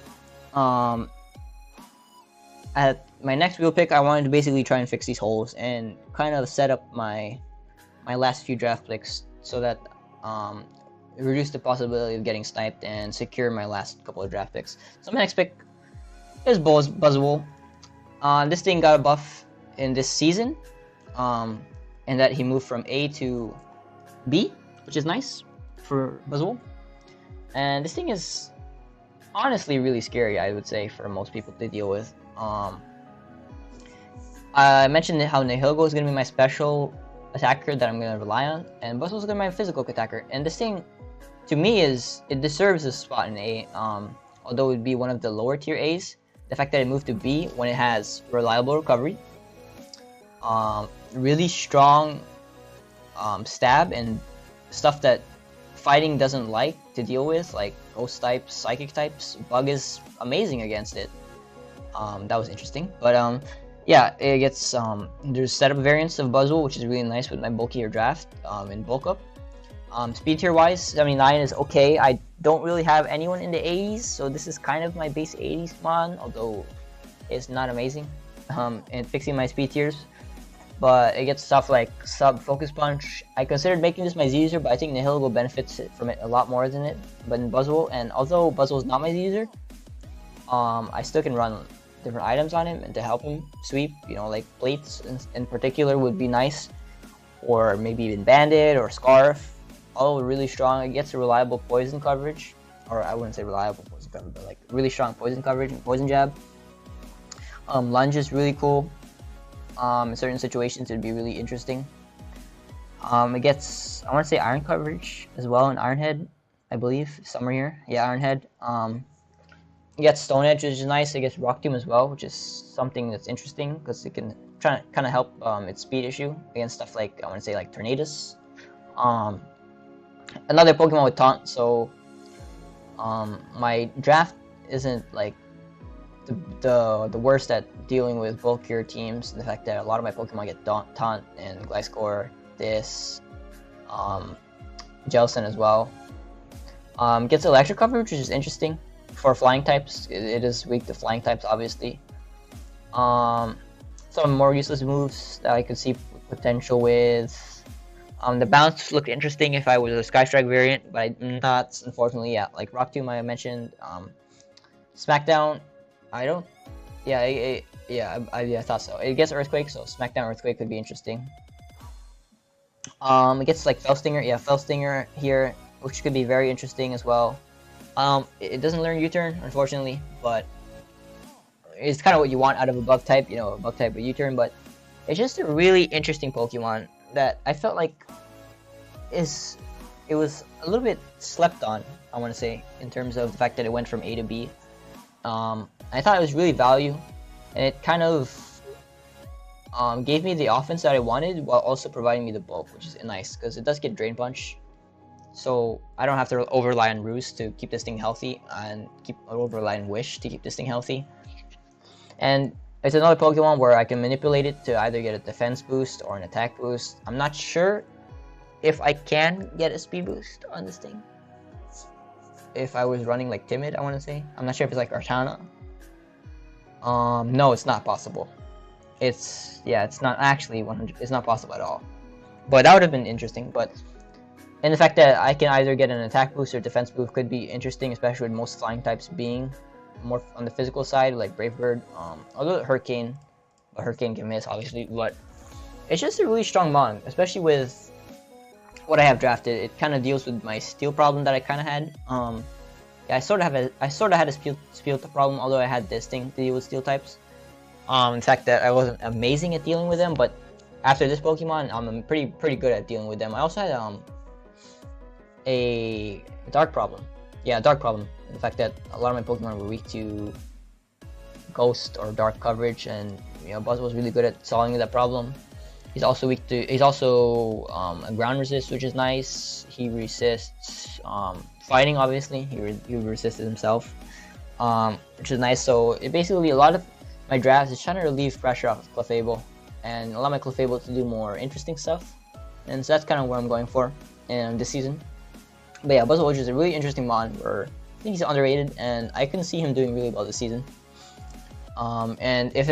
at my next wheel pick, I wanted to basically try and fix these holes and kind of set up my last few draft picks so that reduce the possibility of getting sniped and secure my last couple of draft picks. So my next pick is Buzzwole. This thing got a buff in this season, and that he moved from A to B, which is nice for Buzzwole. And this thing is honestly really scary, I would say, for most people to deal with. I mentioned how Nihilego is going to be my special attacker that I'm going to rely on, and Buzzwole is going to be my physical attacker. And this thing, to me, it deserves a spot in A, although it would be one of the lower tier A's. The fact that it moved to B when it has reliable recovery, really strong stab, and stuff that fighting doesn't like to deal with, like ghost types, psychic types. Bug is amazing against it. That was interesting, but yeah, it gets there's setup variants of Buzzwole, which is really nice with my bulkier draft in bulk up. Speed tier wise, 79 is okay. I don't really have anyone in the 80s, so this is kind of my base 80s Mon, although it's not amazing in fixing my speed tiers. But it gets stuff like Sub Focus Punch. I considered making this my Z user, but I think Nihilego benefits from it a lot more than it. But in Buzzwole, and although Buzzwole is not my Z user, I still can run different items on him and to help him sweep. You know, like plates in particular would be nice, or maybe even Bandit or Scarf. All really strong. It gets a reliable poison coverage, or I wouldn't say reliable poison coverage, but like really strong poison coverage and poison jab. Lunge is really cool. In certain situations, it'd be really interesting. It gets, I want to say, iron coverage as well, and Iron Head, I believe, somewhere here. Yeah, Iron Head. It gets Stone Edge, which is nice. It gets Rock Tomb as well, which is something that's interesting because it can try to kind of help its speed issue against stuff like, I want to say, like Tornadus. Another Pokemon with Taunt, so my draft isn't like the worst at dealing with bulkier teams. The fact that a lot of my Pokemon get Taunt and Gliscor, this, Jellicent as well. Gets electric coverage, which is interesting for flying types. It is weak to flying types, obviously. Some more useless moves that I could see potential with. The bounce looked interesting if I was a Sky Strike variant, but I'm not, unfortunately. Yeah, like Rock Tomb I mentioned. Smackdown, I don't. Yeah, I thought so. It gets Earthquake, so Smackdown Earthquake could be interesting. It gets like Fell Stinger. Yeah, Fell Stinger here, which could be very interesting as well. It doesn't learn U-turn, unfortunately, but it's kind of what you want out of a bug type, you know, a bug type with U-turn. But it's just a really interesting Pokemon that I felt like it was a little bit slept on, I want to say, in terms of the fact that it went from A to B. I thought it was really value, and it kind of gave me the offense that I wanted while also providing me the bulk, which is nice because it does get Drain Punch, so I don't have to over-rely on Roost to keep this thing healthy and over-rely on Wish to keep this thing healthy. And it's another Pokemon where I can manipulate it to either get a defense boost or an attack boost. I'm not sure if I can get a speed boost on this thing. If I was running like Timid, I want to say. I'm not sure if it's like Artana. No, it's not possible. It's not actually 100. It's not possible at all. But that would have been interesting. But and the fact that I can either get an attack boost or defense boost could be interesting, especially with most flying types being more on the physical side, like Brave Bird. Although Hurricane can miss, obviously. But it's just a really strong mon, especially with what I have drafted. It kind of deals with my steel problem that I kind of had. Yeah, I sort of had a steel problem, although I had this thing to deal with steel types. In fact, that I wasn't amazing at dealing with them, but after this Pokemon, I'm pretty good at dealing with them. I also had a dark problem. Yeah, dark problem. The fact that a lot of my Pokemon were weak to ghost or dark coverage, and you know, Buzz was really good at solving that problem. He's also weak to. He's also a ground resist, which is nice. He resists fighting, obviously. He resisted himself, which is nice. So it basically, a lot of my drafts is trying to relieve pressure off of Clefable and allow my Clefable to do more interesting stuff. And so that's kind of what I'm going for in this season. But yeah, Buzzwole is a really interesting mon where I think he's underrated, and I can see him doing really well this season. And if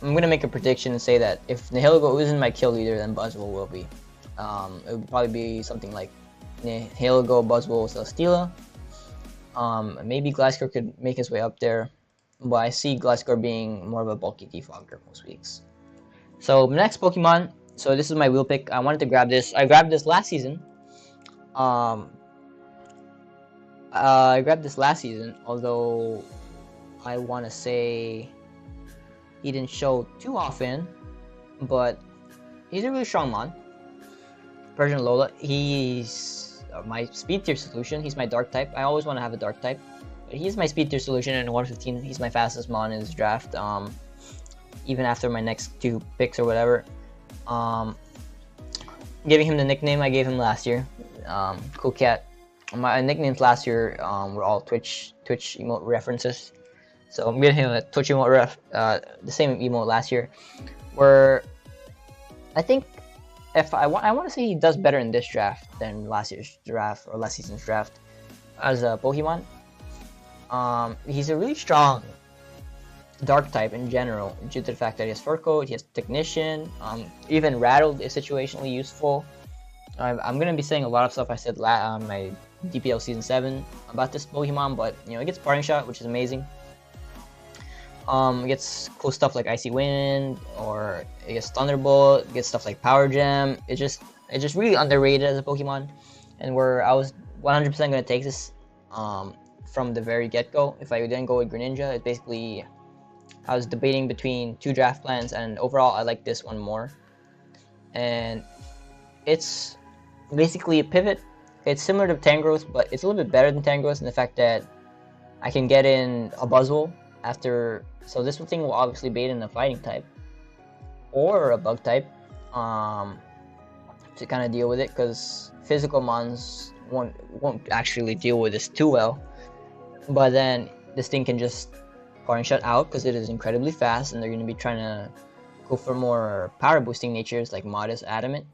I'm gonna make a prediction and say that if Nihilego isn't my kill leader, then Buzzwole will be. It would probably be something like Nihilego, Buzzwole, Celesteela. Maybe Gliscor could make his way up there, but I see Gliscor being more of a bulky defogger most weeks. So next Pokemon. So this is my wheel pick. I wanted to grab this. I grabbed this last season. I grabbed this last season, although I want to say he didn't show too often, but he's a really strong mon. Persian Lola, he's my speed tier solution. He's my dark type. I always want to have a dark type, but he's my speed tier solution, and 115, he's my fastest mon in this draft. Even after my next two picks or whatever. Giving him the nickname I gave him last year, Cool Cat. My nicknames last year were all Twitch emote references. So I'm giving him a Twitch emote the same emote last year, where I think if I want to say he does better in this draft than last year's draft or last season's draft as a Pokemon. He's a really strong dark type in general, due to the fact that he has Fur Coat, he has Technician, even Rattled is situationally useful. I'm gonna be saying a lot of stuff I said on my DPL Season 7 about this Pokemon, but you know, it gets Parting Shot, which is amazing. It gets cool stuff like Icy Wind, or it gets Thunderbolt, it gets stuff like Power Gem. It's just really underrated as a Pokemon, and where I was 100% gonna take this from the very get-go. If I didn't go with Greninja, it basically, I was debating between two draft plans, and overall I like this one more. And it's basically a pivot. It's similar to Tangrowth, but it's a little bit better than Tangrowth in the fact that I can get in a Buzzwole after. So this thing will obviously bait in a fighting type or a bug type to kind of deal with it, because physical mons won't actually deal with this too well. But then this thing can just Parting Shot out because it is incredibly fast, and they're going to be trying to go for more power boosting natures like Modest, Adamant,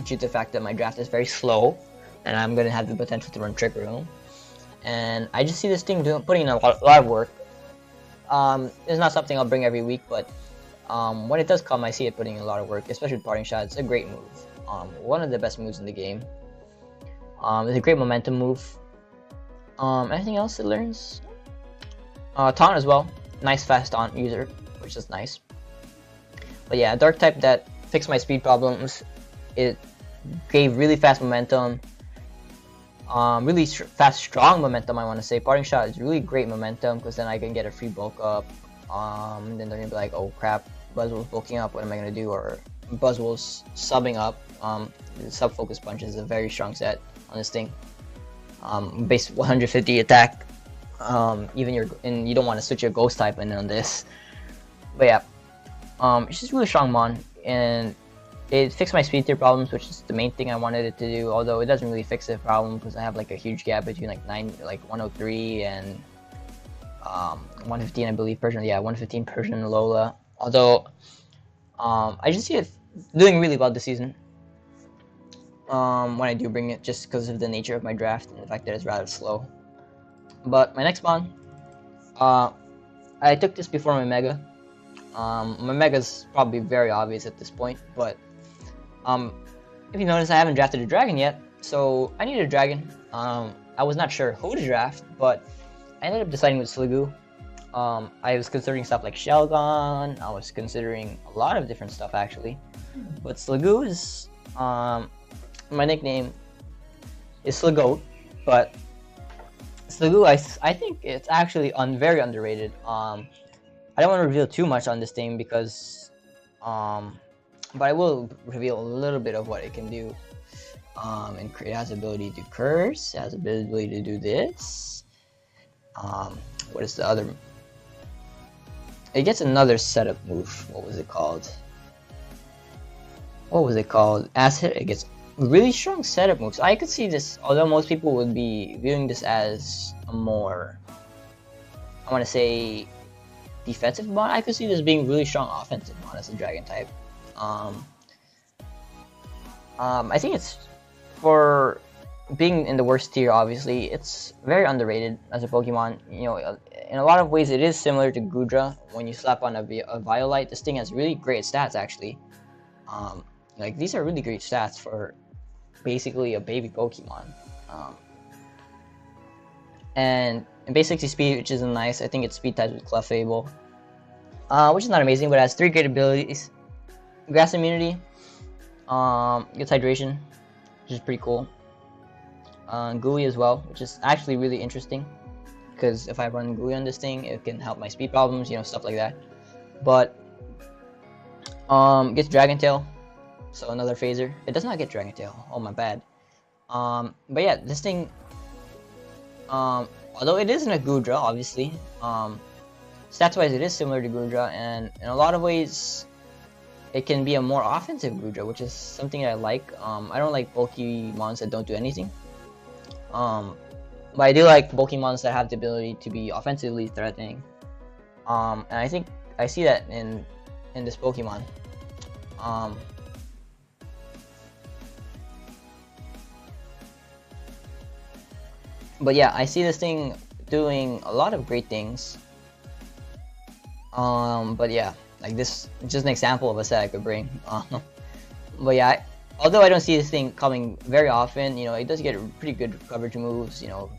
due to the fact that my draft is very slow, and I'm going to have the potential to run Trick Room. And I just see this thing putting in a lot of work. It's not something I'll bring every week, but when it does come, I see it putting in a lot of work, especially with Parting Shot. It's a great move. One of the best moves in the game. It's a great momentum move. Anything else it learns? Taunt as well. Nice fast taunt user, which is nice. But yeah, Dark type that fixed my speed problems. It gave really fast momentum. Really fast, strong momentum, I want to say. Parting Shot is really great momentum because then I can get a free bulk up. Then they're gonna be like, oh crap, Buzzwole's bulking up, what am I gonna do? Or Buzzwole's subbing up. Sub focus punch is a very strong set on this thing. Base 150 attack. Even you don't want to switch your ghost type in on this. But yeah, it's just really strong mon, and it fixed my speed tier problems, which is the main thing I wanted it to do. Although it doesn't really fix the problem because I have like a huge gap between like 103 and 115, I believe, Persian. Yeah, 115 Persian Lola. Although I just see it doing really well this season. When I do bring it, just because of the nature of my draft and the fact that it's rather slow. But my next mon, I took this before my Mega. My Mega's probably very obvious at this point, but if you notice, I haven't drafted a dragon yet, so I need a dragon. I was not sure who to draft, but I ended up deciding with Sliggoo. I was considering stuff like Shelgon. I was considering a lot of different stuff actually, but Sliggoo is my nickname is Sligoat, but Sliggoo, I think it's actually very underrated. I don't want to reveal too much on this thing because, but I will reveal a little bit of what it can do. And it has the ability to curse, it has the ability to do this. What is the other? It gets another setup move. What was it called? As hit, it gets really strong setup moves. I could see this, although most people would be viewing this as a more, I want to say, defensive mod, I could see this being really strong offensive mod as a dragon type. I think it's, for being in the worst tier, obviously, it's very underrated as a Pokemon. You know, in a lot of ways, it is similar to Goodra. When you slap on a Violite, this thing has really great stats, actually. Like, these are really great stats for basically a baby Pokemon. And base 60 speed, which isn't nice. I think it's speed types with Clefable, which is not amazing, but it has 3 great abilities. Grass immunity, gets hydration, which is pretty cool. Gooey as well, which is actually really interesting, because if I run Gooey on this thing, it can help my speed problems, you know, stuff like that. But gets Dragon Tail, so another phaser. It does not get Dragon Tail. Oh my bad. But yeah, this thing, although it isn't a Goodra, obviously, stats-wise it is similar to Goodra, and in a lot of ways, it can be a more offensive Goodra, which is something that I like. I don't like bulky mons that don't do anything. But I do like Pokemons that have the ability to be offensively threatening. And I think I see that in this Pokemon. But yeah, I see this thing doing a lot of great things. But yeah, like this is just an example of a set I could bring. But yeah, although I don't see this thing coming very often, you know, it does get pretty good coverage moves, you know,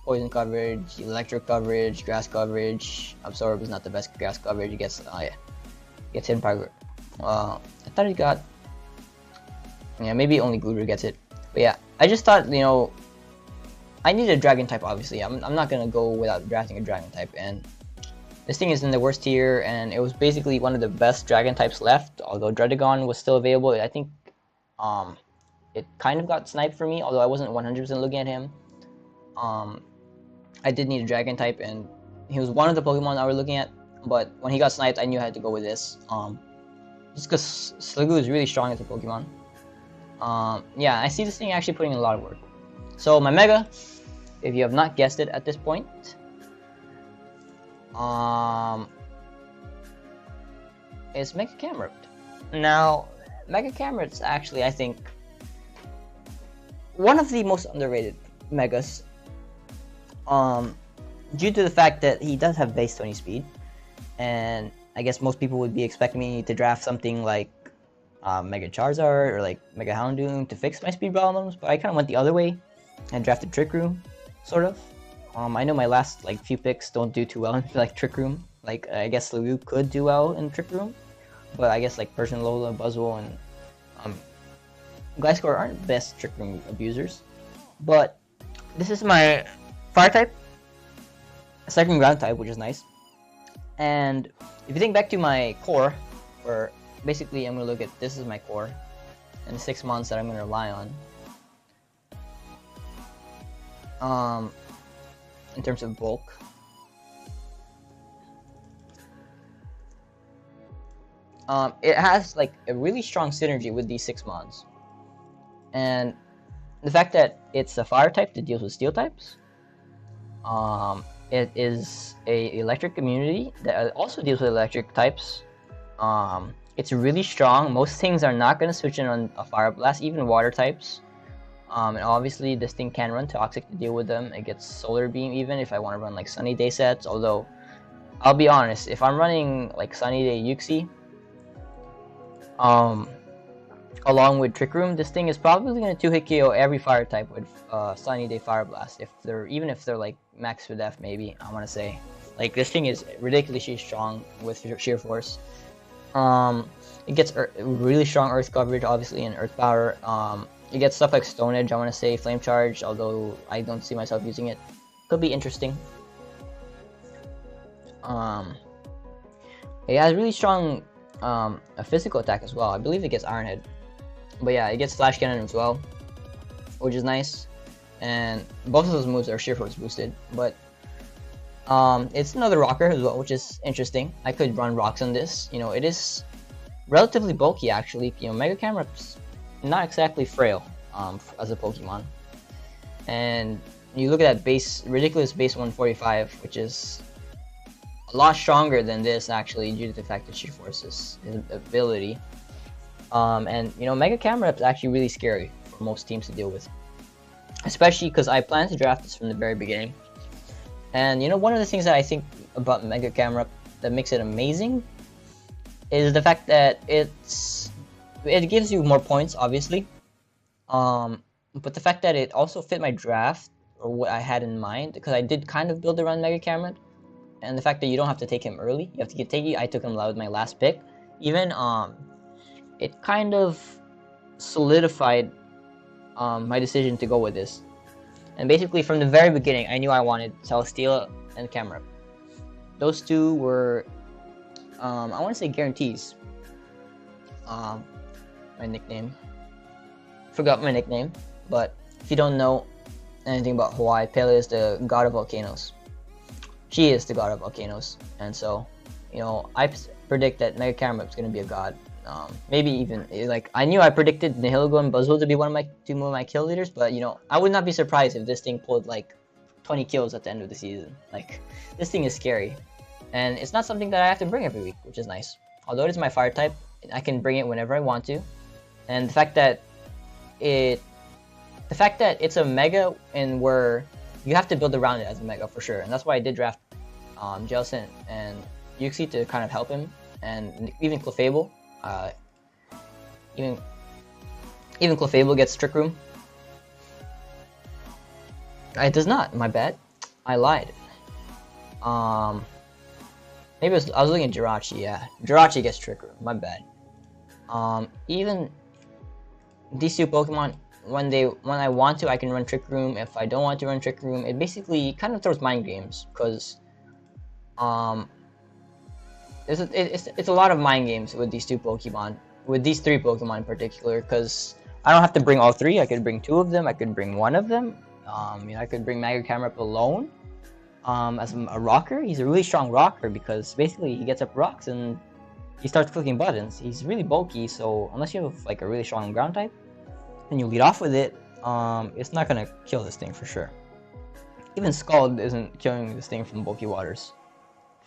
poison coverage, electric coverage, grass coverage. Absorb is not the best grass coverage. It gets, yeah, gets hidden power. I thought it got, yeah, maybe only Guru gets it. But yeah, I just thought, you know, I need a dragon type, obviously. I'm not gonna go without drafting a dragon type, and this thing is in the worst tier, and it was basically one of the best dragon types left, although Dredagon was still available. I think it kind of got sniped for me, although I wasn't 100% looking at him. I did need a dragon type, and he was one of the Pokemon I was looking at, but when he got sniped, I knew I had to go with this. Just because Sliggoo is really strong as a Pokemon. Yeah, I see this thing actually putting in a lot of work. So my Mega, if you have not guessed it at this point, Is Mega Camera. Now, Mega Camera is actually, I think, one of the most underrated Megas. Due to the fact that he does have base 20 speed, and I guess most people would be expecting me to draft something like Mega Charizard or like Mega Houndoom to fix my speed problems, but I kind of went the other way and drafted Trick Room, sort of. I know my last like few picks don't do too well in like Trick Room. Like I guess Lu could do well in Trick Room, but I guess like Persian Lola, Buzzwole, and Gliscor aren't the best Trick Room abusers. But this is my Fire type, second Ground type, which is nice. And if you think back to my core, where basically I'm gonna look at this is my core, and the 6 months that I'm gonna rely on. In terms of bulk. It has like a really strong synergy with these 6 mods. And the fact that it's a fire type that deals with steel types. It is a electric immunity that also deals with electric types. It's really strong. Most things are not going to switch in on a fire blast, even water types. And obviously this thing can run toxic to deal with them. It gets solar beam even if I want to run like sunny day sets, although I'll be honest, if I'm running like sunny day Yuxi along with Trick Room, this thing is probably going to 2-hit KO every fire type with sunny day fire blast, even if they're like max with F. Maybe I want to say like this thing is ridiculously strong with sheer force. It gets really strong earth coverage obviously and earth power. You get stuff like Stone Edge, I want to say Flame Charge, although I don't see myself using it. Could be interesting. It has really strong a physical attack as well. I believe it gets Iron Head. But yeah, it gets Flash Cannon as well, which is nice. And both of those moves are Sheer Force boosted. But it's another rocker as well, which is interesting. I could run rocks on this. You know, it is relatively bulky actually. You know, Mega Camera's not exactly frail as a Pokemon, and you look at that base, ridiculous base 145, which is a lot stronger than this actually due to the fact that Sheer Force is his ability. And you know, Mega Camera is actually really scary for most teams to deal with, especially because I plan to draft this from the very beginning. And you know, one of the things that I think about Mega Camera that makes it amazing is the fact that it gives you more points, obviously. But the fact that it also fit my draft, or what I had in mind, because I did kind of build around Mega Camera, and the fact that you don't have to take him early, you have to take it. I took him with my last pick. Even it kind of solidified my decision to go with this. And basically, from the very beginning, I knew I wanted Celesteela and Camera. Those two were, I want to say, guarantees. My nickname. Forgot my nickname, but if you don't know anything about Hawaii, Pele is the god of volcanoes. She is the god of volcanoes, and so, you know, I predict that Mega Camera is going to be a god. Maybe even like I knew I predicted Nihilego and Buzzwole to be one of my kill leaders, but you know, I would not be surprised if this thing pulled like 20 kills at the end of the season. Like this thing is scary, and it's not something that I have to bring every week, which is nice. Although it is my fire type, I can bring it whenever I want to. And the fact that it's a mega and where you have to build around it as a mega for sure, and that's why I did draft Jellicent and Yuxi to kind of help him, and even Clefable. Even Clefable gets Trick Room. It does not. My bad. I lied. Maybe I was looking at Jirachi. Yeah, Jirachi gets Trick Room. My bad. Even these two Pokemon, when I want to, I can run Trick Room. If I don't want to run Trick Room, it basically kind of throws mind games, because it's a lot of mind games with these two Pokemon, with these three Pokemon in particular, because I don't have to bring all three. I could bring two of them. I could bring one of them. You know, I could bring Mega Camera up alone as a rocker. He's a really strong rocker because basically he gets up rocks and he starts clicking buttons. He's really bulky, so unless you have like a really strong ground type and you lead off with it, it's not gonna kill this thing for sure. Even Scald isn't killing this thing from bulky waters.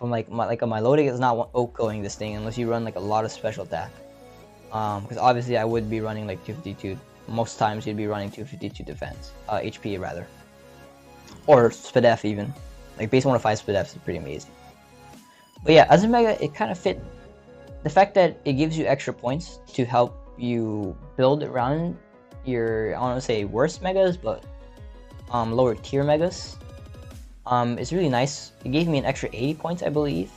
from like my loading is not going this thing unless you run like a lot of special attack. Because obviously I would be running like 252. Most times you'd be running 252 defense, HP rather, or SPDF even. Like base 105 SPDF is pretty amazing. But yeah, as a mega, it kind of fit. The fact that it gives you extra points to help you build around your, I don't want to say worst megas, but lower tier megas. It's really nice. It gave me an extra 80 points, I believe,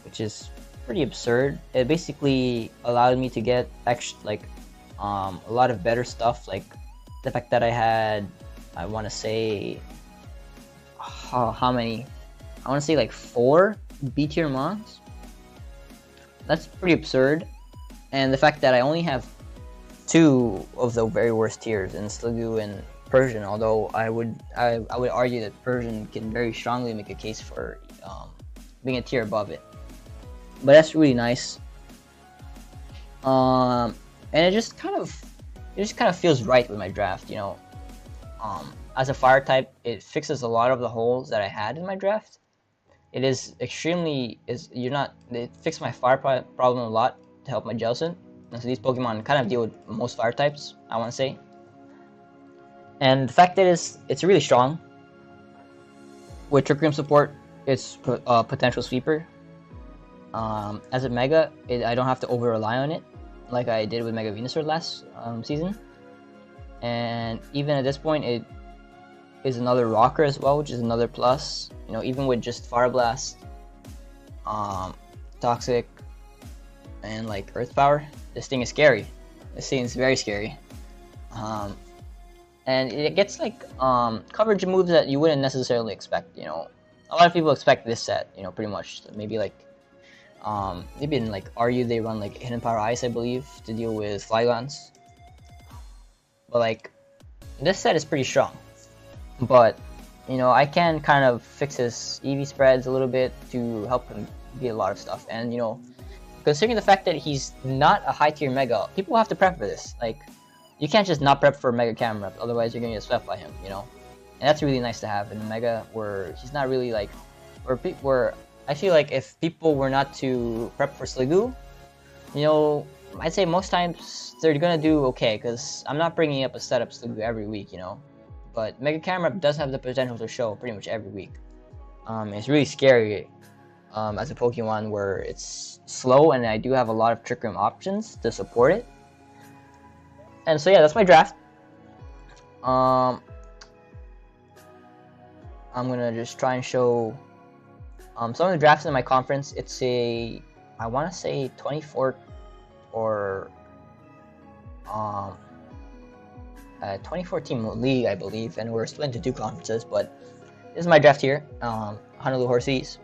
which is pretty absurd. It basically allowed me to get extra, like, a lot of better stuff, like the fact that I had, I want to say, how many? I want to say like 4 B tier mons. That's pretty absurd. And the fact that I only have 2 of the very worst tiers in Sliggoo and Persian, although I would argue that Persian can very strongly make a case for being a tier above it. But that's really nice. And it just kind of feels right with my draft, you know. As a fire type, it fixes a lot of the holes that I had in my draft. It is extremely it fixed my fire problem a lot to help my Jellicent. And so these Pokemon kind of deal with most fire types, I want to say. And the fact that it's really strong. With Trick Room support, it's potential sweeper. As a Mega, I don't have to over rely on it like I did with Mega Venusaur last season. And even at this point, it is another rocker as well, which is another plus. You know, even with just Fire Blast, Toxic, and like Earth Power, this thing is scary. This thing is very scary. And it gets like coverage moves that you wouldn't necessarily expect. You know, a lot of people expect this set. You know, pretty much maybe like maybe in like RU they run like Hidden Power Ice, I believe, to deal with Flygon's. But like this set is pretty strong. But you know, I can kind of fix his EV spreads a little bit to help him beat a lot of stuff. And you know, considering the fact that he's not a high tier Mega, people have to prep for this. Like, you can't just not prep for Mega Camera, otherwise you're gonna get swept by him, you know. And that's really nice to have in a Mega where he's not really like, where I feel like if people were not to prep for Sliggoo, you know, I'd say most times they're gonna do okay, because I'm not bringing up a setup Sliggoo every week, you know. But Mega Camera does have the potential to show pretty much every week. It's really scary as a Pokemon where it's slow, and I do have a lot of Trick Room options to support it. And so yeah, that's my draft. I'm gonna just try and show some of the drafts in my conference. It's I want to say 24 or 2014 league, I believe, and we're split into 2 conferences. But this is my draft here. Honolulu Horseas.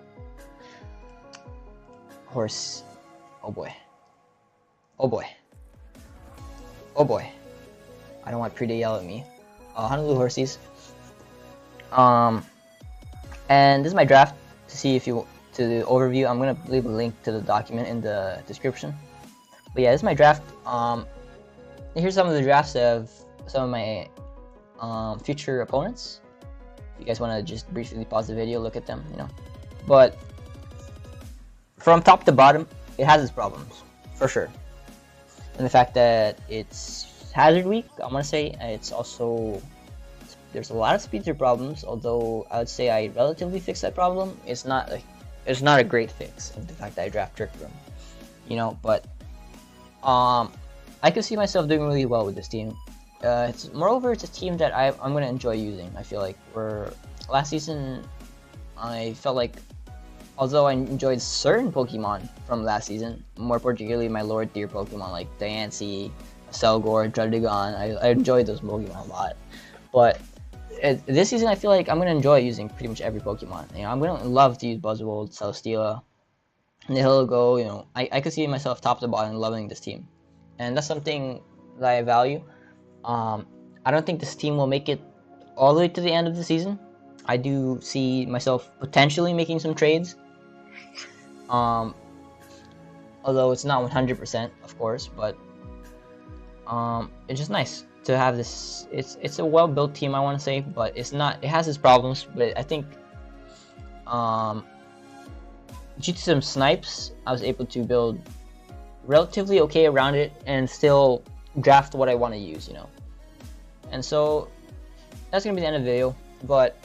Oh boy. Oh boy. Oh boy. I don't want Pre to yell at me. Honolulu Horseas. And this is my draft. To see if you to the overview, I'm gonna leave a link to the document in the description. But yeah, this is my draft. Here's some of the drafts of some of my future opponents. If you guys want to just briefly pause the video, look at them, you know. But from top to bottom, it has its problems for sure. And the fact that it's Hazard Week, I want to say it's also, there's a lot of speed tier problems. Although I would say I relatively fixed that problem. It's not a great fix of the fact that I draft Trick Room, you know. But I could see myself doing really well with this team. Moreover, it's a team that I'm going to enjoy using. I feel like where last season I felt like, although I enjoyed certain Pokemon from last season, more particularly my lower tier Pokemon like Diancie, Selgor, Druddigon, I enjoyed those Pokemon a lot. But this season I feel like I'm going to enjoy using pretty much every Pokemon. You know, I'm going to love to use Buzzwold, Celesteela, Nihilego. You know, I could see myself top to bottom loving this team. And that's something that I value. I don't think this team will make it all the way to the end of the season. I do see myself potentially making some trades. Although it's not 100%, of course, but it's just nice to have this. It's a well-built team, I want to say, but it's not. It has its problems, but I think due to some snipes, I was able to build relatively okay around it and still draft what I want to use, you know. And so that's gonna be the end of the video. But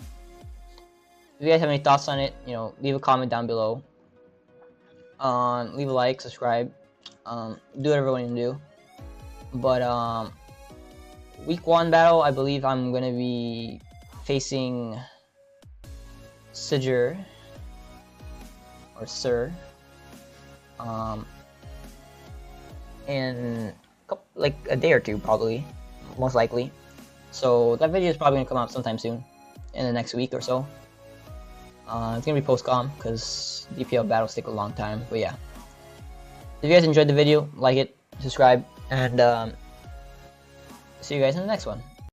if you guys have any thoughts on it, you know, leave a comment down below. Leave a like, subscribe, do whatever you want to do. But week 1 battle, I believe I'm gonna be facing Sir in like a day or two, probably, most likely. So that video is probably gonna come out sometime soon, in the next week or so. It's gonna be post-com because DPL battles take a long time. But yeah, if you guys enjoyed the video, like it, subscribe, and see you guys in the next one.